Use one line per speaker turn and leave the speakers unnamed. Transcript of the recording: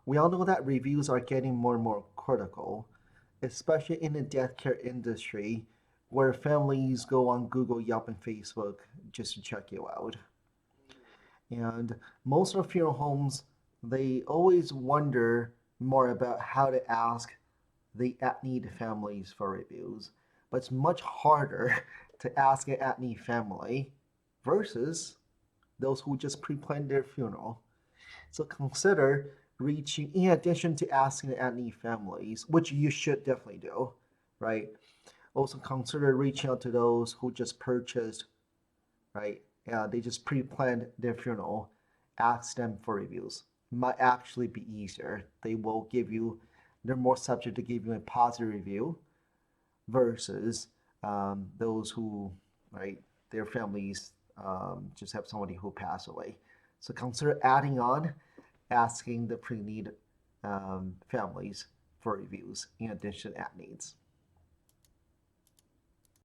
We all know that reviews are getting more and more critical, especially in the death care industry, where families go on Google, Yelp, and Facebook just to check you out. And most of funeral homes, they always wonder more about how to ask the at-need families for reviews. But it's much harder to ask an at-need family versus those who just pre-planned their funeral. So consider reaching, in addition to asking the at-need families, which you should definitely do, right? Also consider reaching out to those who just purchased, right? They just pre-planned their funeral. Ask them for reviews. Might actually be easier. They will give you, they're more subject to give you a positive review versus those who, right, their families just have somebody who passed away. So consider adding on asking the pre-need families for reviews in addition to at needs.